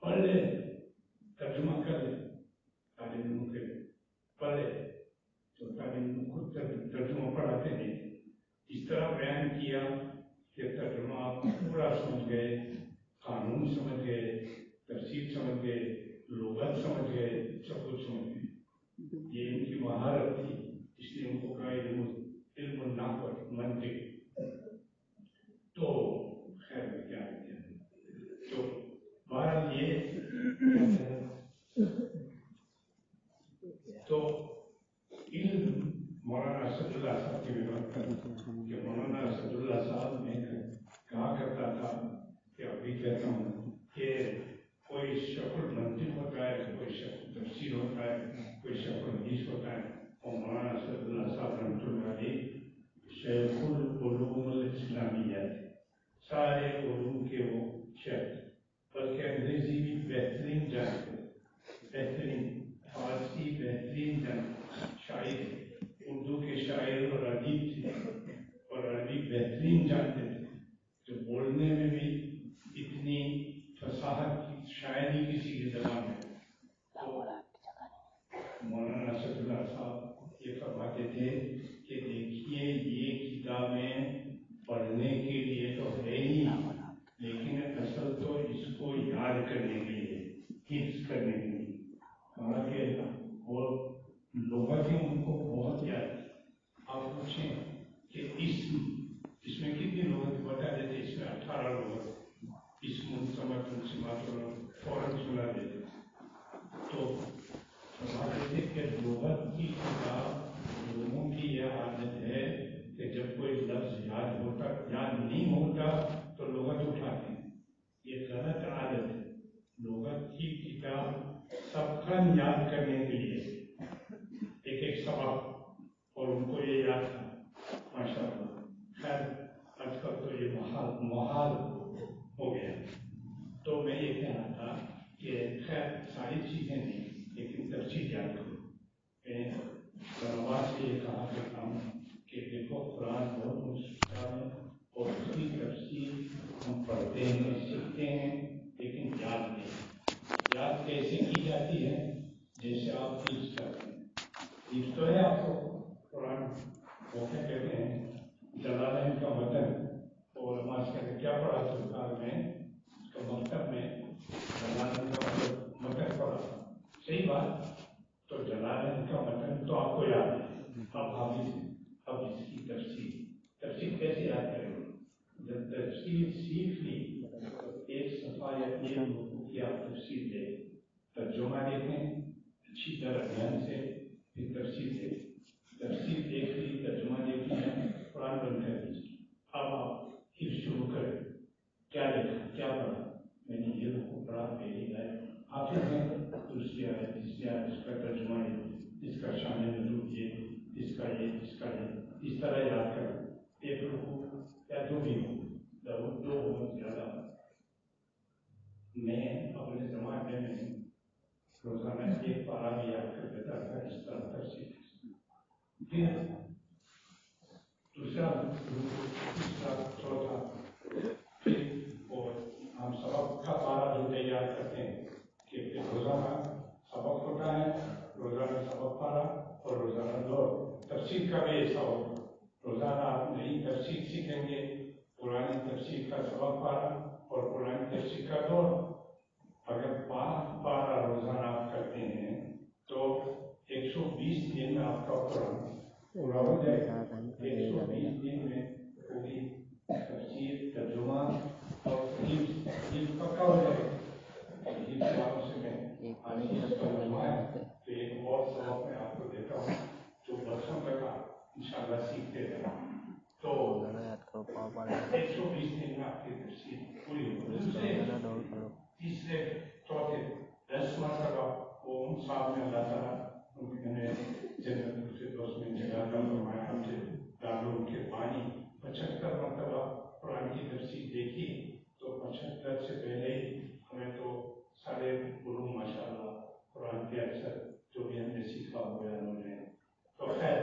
[SPEAKER 1] پڑھ لے ترجمہ کر لے. طالب علموں کے پڑھے تو طالب علم خود ترجمہ پڑھاتے نہیں. اس طرح بیان کیا کہ ترجمہ آپ پورا سمجھ گئے قانون سمجھ گئے تفسیر سمجھ گئے لغت سمجھ گئے سب کچھ سمجھ گئے. یہ ان کی مہارت تھی. اس لیے ان کو کہا علم النحو منطق. تو خیر میں کیا تو بہرحال یہ تو علم مولانا اسد اللہ صاحب کی بھی بات کروں کہ مولانا اسد اللہ صاحب نے کہا کرتا تھا کہ ابھی کہتا ہوں کہ کوئی شیخ المنطق ہوتا ہے کوئی شیخ تفسیر ہوتا ہے کوئی شیخ الحدیث ہوتا ہے. اور مولانا اسد اللہ صاحب رحمۃ اللہ علیہ شیخ العلوم الاسلامیات سارے علوم کے وہ شیخ. بلکہ انگریزی بھی بہترین جانتے بہترین فارسی بہترین جانتے شاعر اردو کے شاعر اور ادیب تھے اور عربی بہترین جانتے تھے. جو بولنے میں بھی اتنی فصاحت کی شاعری کسی کی زبان ہے. تو مولانا اسد اللہ صاحب یہ فرماتے تھے کہ دیکھیے یہ کتابیں پڑھنے کے لیے تو ہے ہی لیکن اصل تو اس کو یاد کرنے کے لیے حفظ کرنے کے لیے. حالانکہ وہ لغت ہی ان کو بہت یاد. آپ پوچھیں کہ اس میں کتنی لغت بتا دیتے. اس میں 18 لغت. اس منصمت فوراً سنا کہ لغت کی کتاب لوگوں کی یہ عادت ہے کہ جب کوئی لفظ یاد نہیں ہوتا تو لغت اٹھاتے ہیں. یہ غلط عادت ہے. لغت کی کتاب سبقاً یاد کرنے کے لیے ایک سبق، اور ان کو یہ یاد تھا ماشاء اللہ. خیر آج کل تو یہ محال ہو گیا. تو میں یہ کہنا تھا کہ خیر ساری چیزیں نہیں لیکن تفصیل یاد کرو. میں طلباء سے یہ کہا کرتا ہوں کہ دیکھو قرآن بہت مشکل ہے اور اس کی تفصیل ہم پڑھتے ہیں سیکھتے ہیں لیکن یاد نہیں. یاد کیسے کی جاتی ہے؟ جیسے آپ حفظ کرتے ہیں. حفظ تو ہے آپ کو قرآن وہ کیا کہتے ہیں جلالین کا متن، اور علماء سے کیا پڑھا سرکار میں اس کا مکتب میں جلالین کا متن پڑھا. صحیح بات. تو جلالین کا متن تو آپ کو یاد ہے، اب حافظ ہیں. اب اس کی تفصیل کیسے یاد کریں گے؟ جب تفصیل سیکھ لی ایک صفحہ یا ایک رکوع کی آپ تفصیل لے، ترجمہ دیکھیں اچھی طرح دھیان سے، پھر تفصیل دیکھیں. تفصیل دیکھ لی، ترجمہ دیکھ لیا، قرآن بند کر دیجیے. اب آپ حفظ شروع کریں. کیا دیکھا، کیا پڑھا؟ میں نے یہ رکوع پڑھا، پہلی آیت حافظ ہیں، دوسری آیت تیسری آیت اس کا ترجمہ یہ، اس کا شان نزول یہ، اس کا یہ، اس کا یہ، اس طرح یاد کریں. ایک رکوع یا جو بھی ہو، دو ہو زیادہ. میں اپنے زمانے میں روزانہ ایک پارہ بھی یاد کر دیتا تھا اس طرح تفصیل. پھر دوسرا تیسرا چوتھا، پھر اور ہم سبق کا پارہ جو تیار کرتے ہیں کہ روزانہ سبق ہوتا ہے، روزانہ سبق پارہ اور روزانہ دور. تفصیل کا بھی ایسا ہو، روزانہ آپ نئی تفصیل سیکھیں گے، پرانی تفصیل کا سبق پارہ اور پرانی تفصیل کا دور. اگر 5 پارہ روزانہ آپ کرتے ہیں تو 120 دن میں آپ کا قرآن پورا ہو جائے گا. 120 دن میں پوری تفسیر، ترجمہ اور حفظ پکا ہو جائے گا. حفظ والوں سے میں آج حفظ کا مجموعہ ہے تو ایک اور سبق میں آپ کو دیتا ہوں جو برسوں تک آپ انشاءاللہ سیکھتے رہیں. تو 120 دن میں آپ کی تفسیر پوری ہو. دوسرے تیسرے چوتھے 10 مرتبہ وہ ان صاحب نے اللہ تعالیٰ جنت الفردوس میں جگہ کا فرمایا ہم سے دارالعلوم کے بانی 75 مرتبہ قرآن کی تفسیر دیکھی. تو 75 سے پہلے ہی ہمیں تو سارے علوم ماشاء اللہ قرآن کے اکثر جو بھی ہم نے سیکھا ہوا ہے انہوں نے. تو خیر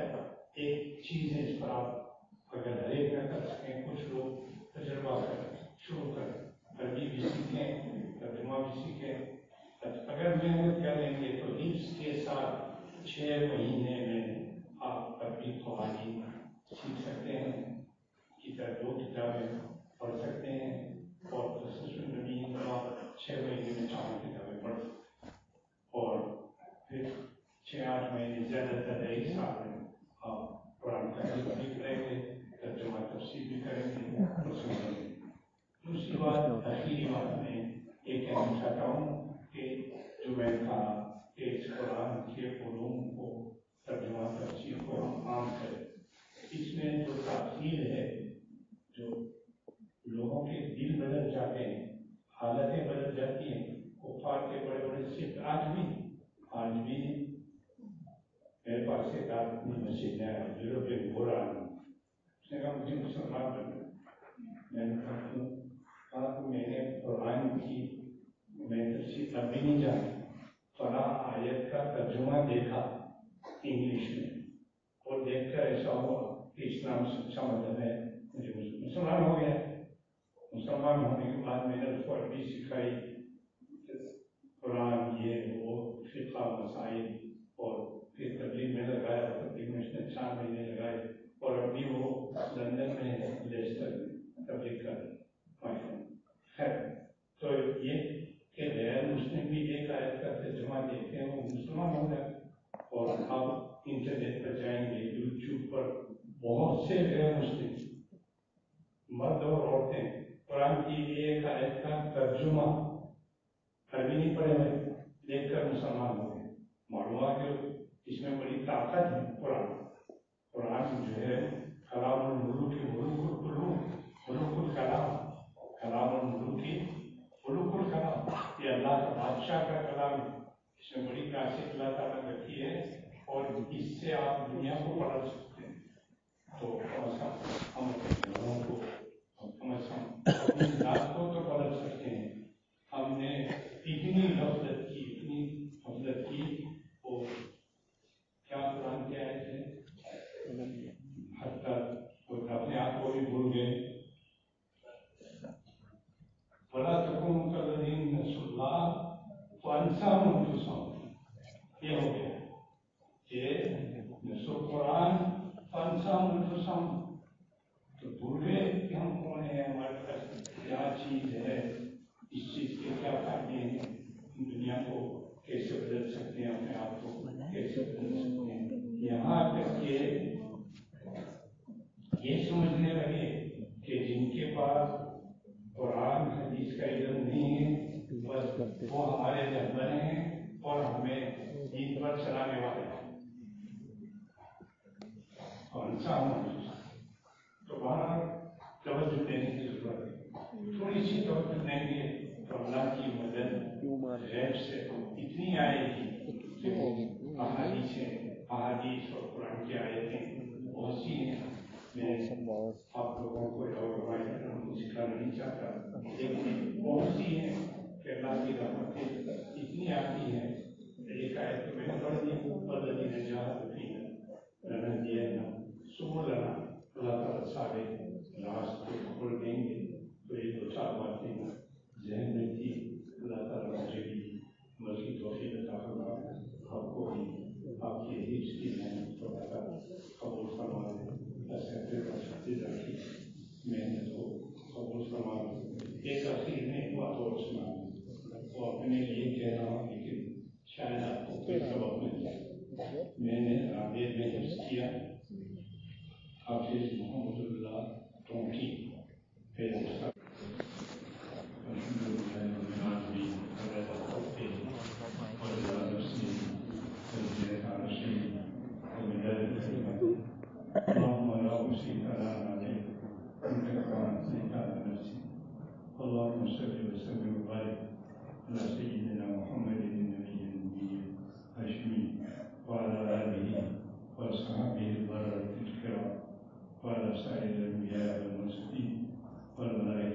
[SPEAKER 1] ایک چیز ہے اس پر آپ اگر ہر ایک نہ کر سکیں، کچھ لوگ تجربہ کریں، شروع کریں، عربی بھی سیکھیں، ترجمہ بھی سیکھیں. اگر محنت کر لیں گے تو حفظ کے ساتھ 6 مہینے میں آپ عربی قواعد سیکھ سکتے ہیں. دو کتابیں پڑھ سکتے ہیں اور تسلسل النبی کا 6 مہینے میں 4 کتابیں پڑھ سکتے ہیں. اور پھر 6-8 مہینے زیادہ تر 1 سال میں آپ قرآن کا حفظ بھی کریں گے، ترجمہ تفسیر بھی کریں گے اور سمجھیں گے. دوسری بات، آخری بات میں یہ کہنا چاہتا ہوں کہ جو میں نے کہا کہ اس قرآن کے علوم کو، ترجمہ تفسیر کو ہم عام کریں. اس میں جو تاثیر ہے، جو لوگوں کے دل بدل جاتے ہیں، حالتیں بدل جاتی ہیں. کفار کے بڑے بڑے صرف آج بھی میرے پاس ایک آدمی مسجد ہے یورپین بول رہا ہوں، اس نے کہا مجھے مسلمان بننا. میں نے کہا کہ میں نے قرآن کی میں تفسیر اب بھی نہیں جانا، فلاں آیت کا ترجمہ دیکھا انگلش میں اور دیکھ کر ایسا ہوا کہ اسلام سچا مذہب ہے، مجھے مسلمان ہو گیا. مسلمان ہونے کے بعد میں نے اس کو عربی سکھائی، قرآن یہ وہ فقہ مسائل، اور پھر تبلیغ میں لگایا. تبلیغ میں اس نے 4 مہینے لگائے اور ابھی وہ لندن میں لیسٹر میں تبلیغ کر خیر. تو یہ کہ غیر مسلم بھی ایک آیت کا ترجمہ دیکھتے ہیں وہ مسلمان ہو جائے. اور آپ انٹرنیٹ پر جائیں گے، یوٹیوب پر بہت سے غیر مسلم مرد اور عورتیں قرآن کی ایک آیت کا ترجمہ عربی نہیں پڑھے ہوئے دیکھ کر مسلمان ہو گئے. معلوم ہوا کہ اس اس میں بڑی خاصیت اللہ تعالیٰ نے رکھی ہے اور اس سے آپ دنیا کو پلٹ سکتے ہیں. تو کم از کم ہم اپنے گھروں کو کم از کم اپنی ذات کو تو پلٹ سکتے ہیں. ہم نے اتنی غفلت کی اور کیا قرآن کے آئے تھے حد تک وہ اپنے آپ کو بھی بھول گئے. وَلَا تَكُونُوا كَالَّذِينَ نَسُوا اللَّهَ فَأَنسَاهُمْ أَنفُسَهُم. یہ ہو گیا کہ نسوا قرآن فَأَنسَاهُمْ أَنفُسَهُم. تو بھول گئے کہ ہم کون ہیں, ہمارے پاس کیا چیز ہے, اس چیز کے کیا فائدے ہیں, دنیا کو کیسے بدل سکتے ہیں, اپنے آپ کو کیسے بدل سکتے ہیں. یہاں تک کہ یہ سمجھنے لگے کہ جن کے پاس قرآن حدیث کا علم نہیں ہے بس وہ ہمارے رہبر ہیں اور ہمیں دین پر چلانے والے ہیں. اور تو وہاں توجہ دینے کی ضرورت ہے. تھوڑی سی توجہ دیں گے تو اللہ کی مدد غیب سے اتنی آئے گی کہ وہ احادیث اور قرآن کی آیتیں بہت سی ہیں. میں آپ لوگوں کو ذکر نہیں چاہتا, لیکن بہت سی ہیں کہ اللہ کی رحمتیں اتنی آتی ہیں. ایک آیت تو میں نے پڑھ دی, والذین جاہدوا فینا لنہدینہم سبلنا. اللہ تعالیٰ سارے راستے کھول دیں گے. تو یہ دو چار باتیں ذہن میں تھی. اللہ تعالیٰ مجھے بھی مزید توفیق عطا فرمائے, آپ کو بھی آپ کی حفظ کی محنت کو قبول فرمائے, محنت کو قبول فرمائے. ایک آخر میں ایک بات اور سنا, وہ اپنے لیے کہہ رہا ہوں لیکن شاید آپ کو کوئی سبق مل جائے. میں نے رابعہ میں حفظ کیا حافظ محمد اللہ ٹونکی اللهم صل وسلم وبارك على سيدنا محمد النبي الأمي الهاشمي وعلى آله وأصحابه البررة الكرام وعلى سائر الأنبياء والمرسلين والملائكة